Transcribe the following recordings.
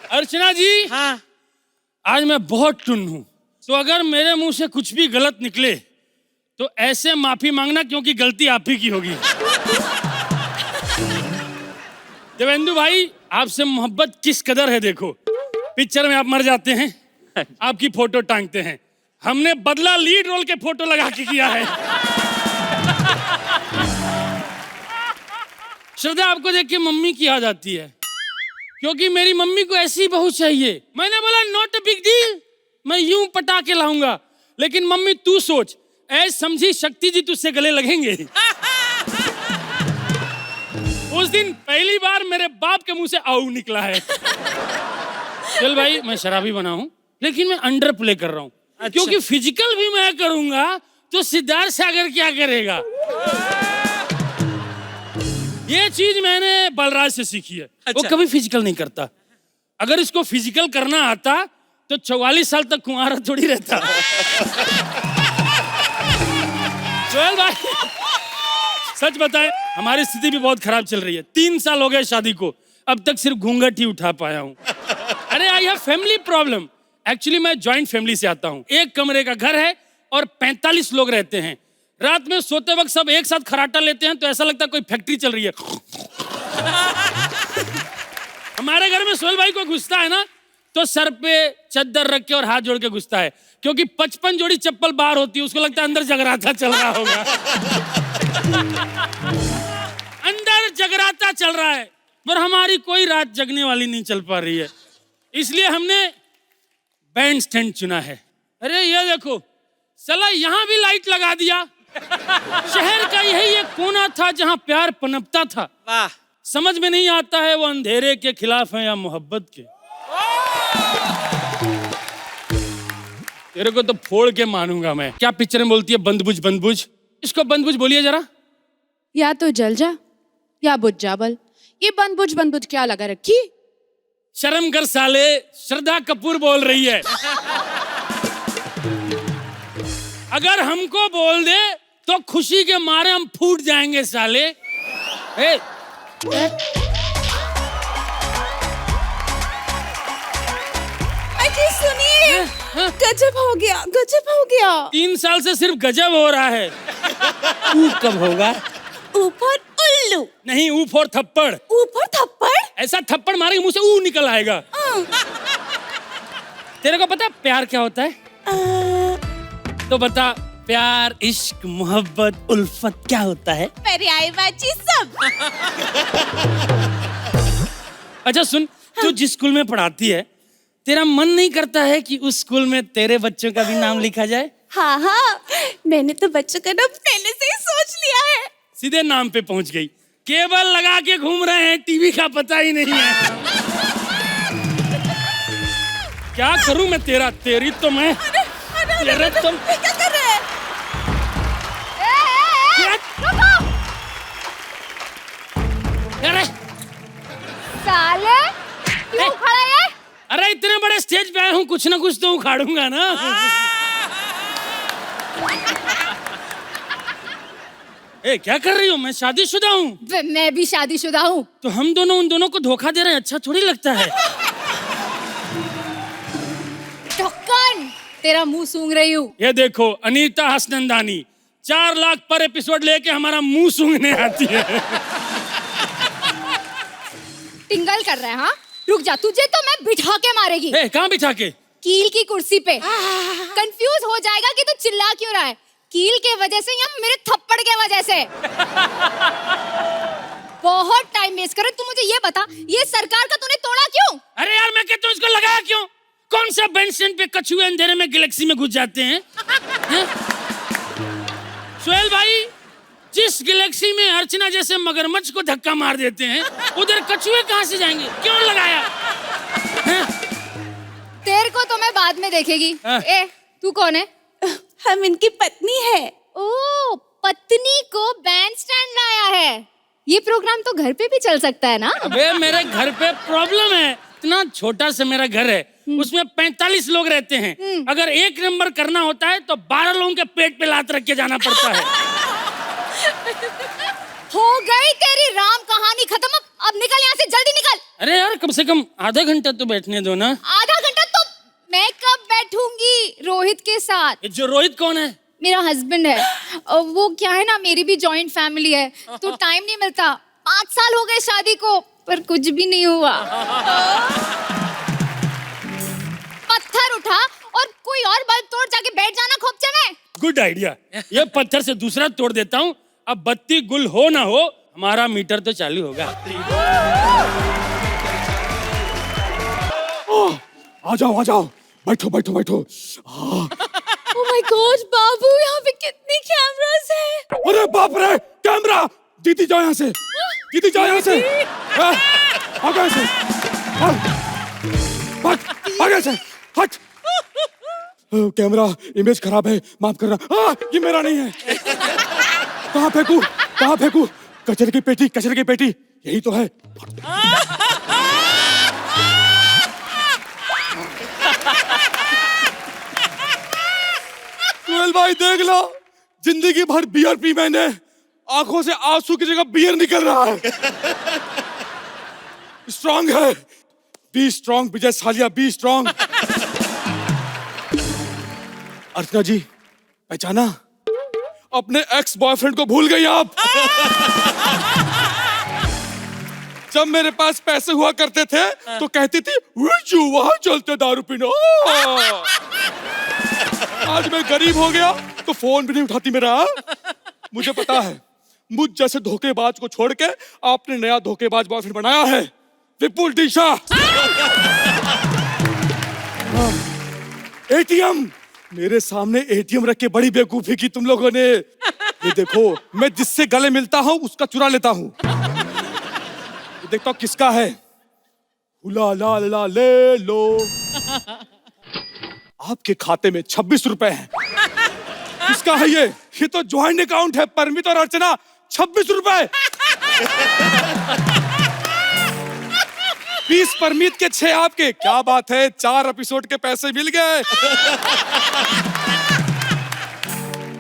अर्चना जी। हाँ। आज मैं बहुत टुन्न हूँ, तो अगर मेरे मुंह से कुछ भी गलत निकले तो ऐसे माफी मांगना, क्योंकि गलती आप ही की होगी। देवेंदु भाई, आपसे मोहब्बत किस कदर है देखो। पिक्चर में आप मर जाते हैं, आपकी फोटो टांगते हैं। हमने बदला लीड रोल के फोटो लगा के किया है। श्रद्धा, आपको देख के मम्मी की याद आती है, क्योंकि मेरी मम्मी को ऐसी बहू चाहिए। मैंने बोला नॉट अ बिग डील, मैं यूं पटा के लाऊंगा। लेकिन मम्मी तू सोच, ऐ समझी शक्ति जी तुझसे गले लगेंगे। उस दिन पहली बार मेरे बाप के मुंह से आऊ निकला है। चल भाई, मैं शराबी बना हूं, लेकिन मैं अंडर प्ले कर रहा हूं। अच्छा। क्योंकि फिजिकल भी मैं करूंगा तो सिद्धार्थ सागर क्या करेगा। ये चीज मैंने बलराज से सीखी है। अच्छा। वो कभी फिजिकल नहीं करता। अगर इसको फिजिकल करना आता तो 44 साल तक कुंवारा थोड़ी रहता। जोएल भाई, सच बताएं, हमारी स्थिति भी बहुत खराब चल रही है। 3 साल हो गए शादी को, अब तक सिर्फ घूंघट ही उठा पाया हूँ। अरे I have family problem. Actually मैं जॉइंट फैमिली से आता हूँ। एक कमरे का घर है और 45 लोग रहते हैं। रात में सोते वक्त सब एक साथ खराटा लेते हैं तो ऐसा लगता है कोई फैक्ट्री चल रही है। हमारे घर में सोहेल भाई को घुसता है ना, तो सर पे चद्दर रख के और हाथ जोड़ के घुसता है, क्योंकि 55 जोड़ी चप्पल बाहर होती है। उसको लगता है अंदर जगराता चल रहा होगा। अंदर जगराता चल रहा है, पर हमारी कोई रात जगने वाली नहीं चल पा रही है। इसलिए हमने बैंड स्टैंड चुना है। अरे ये देखो साला, यहाँ भी लाइट लगा दिया। शहर का यही एक कोना था जहाँ प्यार पनपता था। वाह। समझ में नहीं आता है वो अंधेरे के खिलाफ है या मोहब्बत के। तेरे को तो फोड़ के मानूंगा मैं। क्या पिक्चर में बोलती है बंदबुझ बंदबुझ, इसको बंदबुझ बोलिए जरा। या तो जल जा या बुझ जा बल। ये बंदबुझ बंदबुझ क्या लगा रखी। शर्म कर साले, श्रद्धा कपूर बोल रही है। अगर हमको बोल दे तो खुशी के मारे हम फूट जाएंगे साले। अजी सुनिए, गजब हो गया, गजब हो गया। 3 साल से सिर्फ गजब हो रहा है। ऊ कब होगा? ऊपर उल्लू नहीं, ऊ फॉर थप्पड़। ऊपर थप्पड़? ऐसा थप्पड़ मारेंगे मुंह से ऊ निकल आएगा। तेरे को पता प्यार क्या होता है? तो बता, प्यार, इश्क, मोहब्बत, उल्फत क्या होता है? मेरी आई बाची सब। अच्छा सुन, तू जिस स्कूल में पढ़ाती है, तेरा मन नहीं करता है कि उस स्कूल में तेरे बच्चों का भी नाम लिखा जाए? हाँ हाँ, मैंने तो बच्चों का नाम पहले से ही सोच लिया है। सीधे नाम पे पहुंच गई। केबल लगा के घूम रहे हैं, टीवी का पता ही नहीं है। क्या करूं मैं तेरा, तेरी तो मैं। तेरे तुम क्या कर रहे हैं? अरे साले क्यों खड़ा है? अरे इतने बड़े स्टेज पे आया हूँ, कुछ ना कुछ तो उखाड़ूंगा ना। ए, क्या कर रही हो? मैं शादीशुदा हूँ। मैं भी शादीशुदा हूँ। तो हम दोनों उन दोनों को धोखा दे रहे हैं, अच्छा थोड़ी लगता है। ढक्कन, तेरा मुंह सूंघ रही हूँ। ये देखो अनीता हसनंदानी 4 लाख पर एपिसोड लेके हमारा मुंह सूंघने आती है। टिंगल कर रहा है? हाँ रुक जा, तुझे तो मैं बिठा के मारेगी। कहाँ बिठा के? कील की कुर्सी पे। कंफ्यूज हो जाएगा कि तू चिल्ला क्यों रहा है। कील के वजह से या मेरे थप्पड़ के वजह से? बहुत टाइम वेस्ट कर। तू मुझे ये बता, ये सरकार का तूने तोड़ा क्यों? अरे यार मैं कहता हूँ इसको लगाया क्यों? कौन सा बेंच स्टैंड पे कछुए अंधेरे में गैलेक्सी में घुस जाते हैं? सोहेल भाई, जिस गैलेक्सी में अर्चना जैसे मगरमच्छ को धक्का मार देते हैं, उधर कछुए कहाँ से जाएंगे? क्यों लगाया? तेरे को तो मैं बाद में देखेगी। ए, तू कौन है? हम इनकी पत्नी है। ओ, पत्नी को बैंड स्टैंड लाया है। ये प्रोग्राम तो घर पे भी चल सकता है ना? अबे मेरे घर पे प्रॉब्लम है। इतना छोटा सा मेरा घर है, उसमें 45 लोग रहते हैं। अगर 1 नंबर करना होता है तो 12 लोगों के पेट पे लात रख के जाना पड़ता है। हो गई तेरी राम कहानी खत्म। अब निकल यहाँ से, जल्दी निकल। अरे यार कम से कम आधा घंटा तो बैठने दो ना। आधा घंटा तो मैं कब बैठूंगी रोहित के साथ। ये जो रोहित कौन है? मेरा हस्बैंड है। वो क्या है ना, मेरी भी जॉइंट फैमिली है तो टाइम नहीं मिलता। 5 साल हो गए शादी को पर कुछ भी नहीं हुआ। पत्थर उठा और कोई और बल्ब तोड़ जाके बैठ जाना खोपचे में। Good idea. ये पत्थर से दूसरा तोड़ देता हूँ। अब बत्ती गुल हो ना हो, हमारा मीटर तो चालू होगा। आ जाओ, बैठो। ओह माय गॉड बाबू, यहाँ पे कितनी कैमरास है। अरे बाप रे, कैमरा! दीदी जाओ यहाँ से, दीदी जाओ यहाँ से। भाग यहाँ से, भाग यहाँ से, हट। कैमरा, इमेज खराब है, माफ करना। ये मेरा नहीं है। कहाँ फेंकू? कचरे की पेटी, यही तो है। सुहेल भाई देख लो, जिंदगी भर बियर पी मैंने, आंखों से आंसू की जगह बियर निकल रहा है। स्ट्रांग है, be strong Vijay Saliya, be strong. Archana ji, पहचाना? अपने एक्स बॉयफ्रेंड को भूल गई आप। जब मेरे पास पैसे हुआ करते थे तो कहती थी वहाँ चलते दारू पीने। आज मैं गरीब हो गया तो फोन भी नहीं उठाती मेरा। मुझे पता है, मुझ जैसे धोखेबाज को छोड़ के आपने नया धोखेबाज बॉयफ्रेंड बनाया है, विपुल दिशा। एटीएम, मेरे सामने एटीएम रख के बड़ी बेवकूफी की तुम लोगों ने। ये देखो, मैं जिससे गले मिलता हूँ उसका चुरा लेता हूँ। ये देखता हूँ किसका है। हुला ला ला ले लो। आपके खाते में 26 रुपए हैं। किसका है ये? ये तो ज्वाइंट अकाउंट है, परमित और अर्चना। 26 रुपए। 20 परमित के 6 आपके। क्या बात है, 4 एपिसोड के पैसे मिल गए।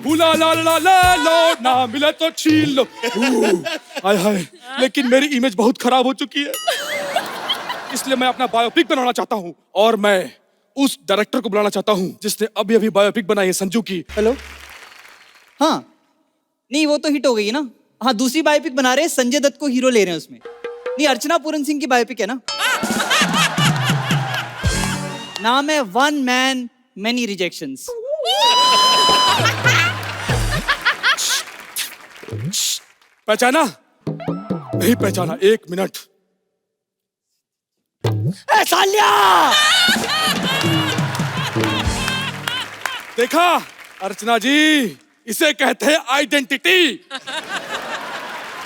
बुला ला ला ला लो, ना मिले तो छीन लो। हाय हाय, लेकिन मेरी इमेज बहुत खराब हो चुकी है, इसलिए मैं अपना बायोपिक बनाना चाहता हूँ और मैं उस डायरेक्टर को बुलाना चाहता हूँ जिसने अभी अभी बायोपिक बनाई है, संजू की। हेलो, हाँ, नहीं वो तो हिट हो गई ना। हाँ, दूसरी बायोपिक बना रहे हैं, संजय दत्त को हीरो ले रहे हैं उसमें। नहीं, अर्चना पूरन सिंह की बायोपिक है ना। नाम है वन मैन मैनी रिजेक्शंस। पहचाना? नहीं पहचाना, 1 मिनट। सालिया! देखा अर्चना जी, इसे कहते हैं आइडेंटिटी।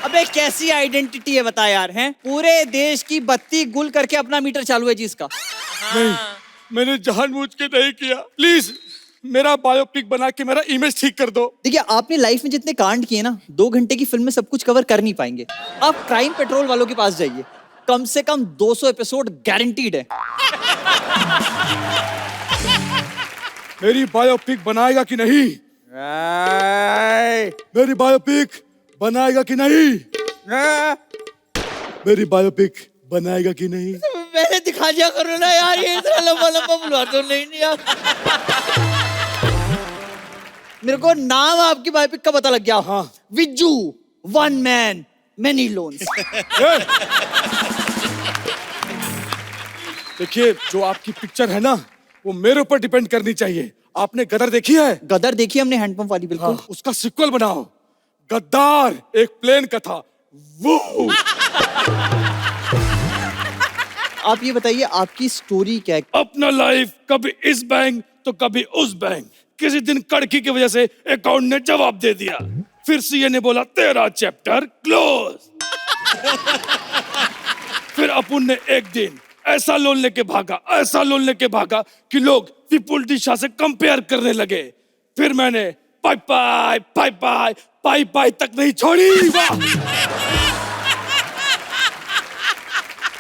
अबे कैसी आइडेंटिटी है बता यार, हैं? पूरे देश की बत्ती गुल करके अपना मीटर चालू है जी इसका। नहीं, मैंने जानबूझ के नहीं किया। प्लीज मेरा बायोपिक बना के मेरा इमेज ठीक कर दो। देखिए, आपने लाइफ में जितने कांड किए ना, 2 घंटे की फिल्म में सब कुछ कवर कर नहीं पाएंगे। आप क्राइम पेट्रोल वालों के पास जाइए, कम से कम 200 एपिसोड गारंटीड है। मेरी बायोपिक बनाएगा कि नहीं? मेरी बायोपिक बनाएगा कि नहीं? मेरी बायोपिक बनाएगा कि नहीं? मैंने दिखा दिया करो ना यार, ये इतना लंबा लंबा बुलवा तो नहीं यार। मेरे को नाम आपकी बायोपिक का पता लग गया। हाँ, Vijju, one man many loans. देखिए, जो आपकी पिक्चर है ना, वो मेरे ऊपर डिपेंड करनी चाहिए। आपने गदर देखी है? गदर देखी हमने, हैंडपंप वाली। बिल्कुल। हाँ, उसका सिक्वल बनाओ, गद्दार, एक प्लेन का था वो। आप ये बताइए, आपकी स्टोरी क्या है? अपना लाइफ कभी इस बैंक तो कभी उस बैंक। किसी दिन कड़की की वजह से अकाउंट ने जवाब दे दिया, फिर सीए ने बोला तेरा चैप्टर क्लोज। फिर अपुन ने एक दिन ऐसा लोन लेके भागा कि लोग विपुल दिशा से कंपेयर करने लगे। फिर मैंने पाई तक नहीं छोड़ी। वाह!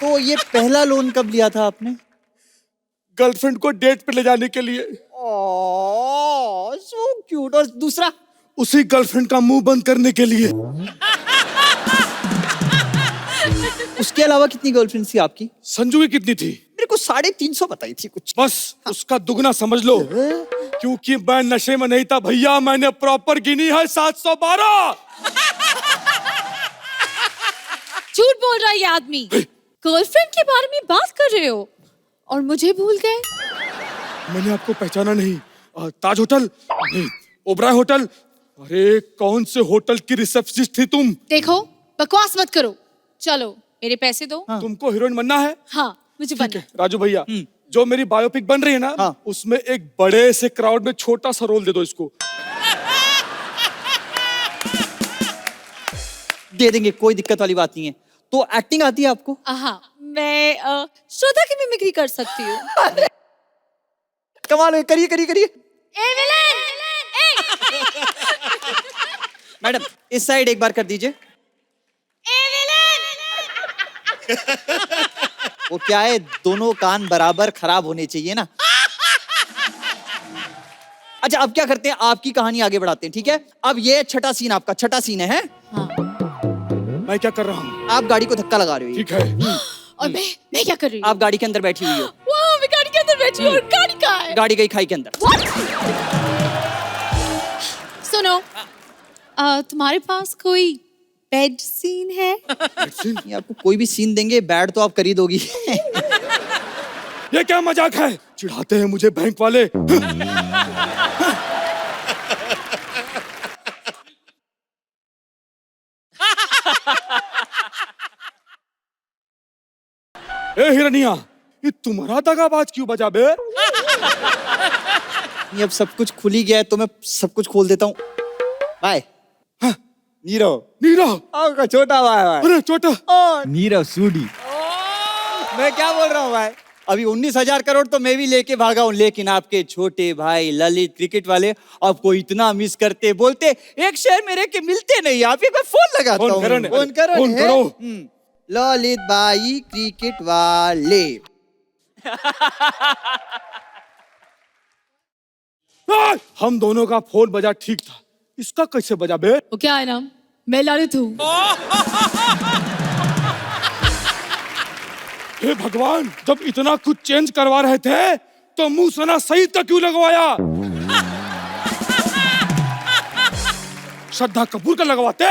तो ये पहला लोन कब लिया था आपने? गर्लफ्रेंड को डेट पे ले जाने के लिए। So cute. और दूसरा? उसी गर्लफ्रेंड का मुंह बंद करने के लिए। उसके अलावा कितनी गर्लफ्रेंड थी आपकी? संजू की कितनी थी? मेरे को 350 बताई थी कुछ। बस उसका दुगना समझ लो, क्योंकि मैं नशे में नहीं था भैया, मैंने प्रॉपर गिनी है 712। झूठ बोल रहा है ये आदमी। गर्लफ्रेंड के बारे में बात कर रहे हो और मुझे भूल गए। मैंने आपको पहचाना नहीं। ताज होटल नहीं, ओबराय होटल। अरे कौन से होटल की रिसेप्शनिस्ट थी तुम? देखो बकवास मत करो, चलो मेरे पैसे दो। तुमको हीरोइन बनना है? हाँ मुझे बनना है। राजू भैया, जो मेरी बायोपिक बन रही है ना, हाँ। उसमें एक बड़े से क्राउड में छोटा सा रोल दे दो इसको। दे देंगे, कोई दिक्कत वाली बात नहीं है। तो एक्टिंग आती है आपको? हाँ मैं श्रोता की मिमिक्री कर सकती हूँ। कमाल है, करिए करिए करिए। मैडम इस साइड एक बार कर दीजिए। वो क्या है, दोनों कान बराबर खराब होने चाहिए ना। अच्छा अब क्या करते हैं, आपकी कहानी आगे बढ़ाते हैं, ठीक है? अब ये छठा सीन, आपका छठा सीन है? हाँ। मैं क्या कर रहा हूँ? आप गाड़ी को धक्का लगा रहे हो। ठीक है। और मैं क्या कर रही हूँ? आप गाड़ी के अंदर बैठी हुई हो। वाह, मैं गाड़ी के अंदर बैठी हूँ और गाड़ी कहाँ है? गाड़ी गई खाई के अंदर। सुनो, तुम्हारे पास कोई बेड सीन है? ये आपको कोई भी सीन देंगे, बैड तो आप कर ही दोगी। ये क्या मजाक है? चिढ़ाते हैं मुझे बैंक वाले। ए हिरनिया, ये तुम्हारा दगाबाज क्यों बजा बे? ये अब सब कुछ खुल ही गया है तो मैं सब कुछ खोल देता हूँ। बाय। नीरव। नीरव? आपका छोटा भाई। अरे छोटा। नीरव सूडी। मैं क्या बोल रहा हूँ भाई? अभी 19,000 करोड़ तो मैं भी लेके भागा हूँ, लेकिन आपके छोटे भाई ललित क्रिकेट वाले आपको इतना मिस करते, बोलते एक शहर में रह के मिलते नहीं। आप एक बार फोन लगाता हूँ। फोन करो। ललित भाई क्रिकेट वाले। हम दोनों का फोन बजा ठीक था, इसका कैसे बजा बे? वो क्या है नाम? मैं ललित हूँ। हे भगवान, जब इतना कुछ चेंज करवा रहे थे तो मुंह सना सही तक क्यों लगवाया? श्रद्धा कपूर का लगवाते।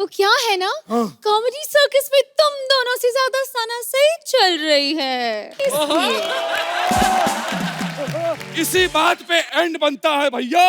वो क्या है ना, कॉमेडी सर्कस में तुम दोनों से ज्यादा सना सही चल रही है, इसलिए। इसी बात पे एंड बनता है भैया।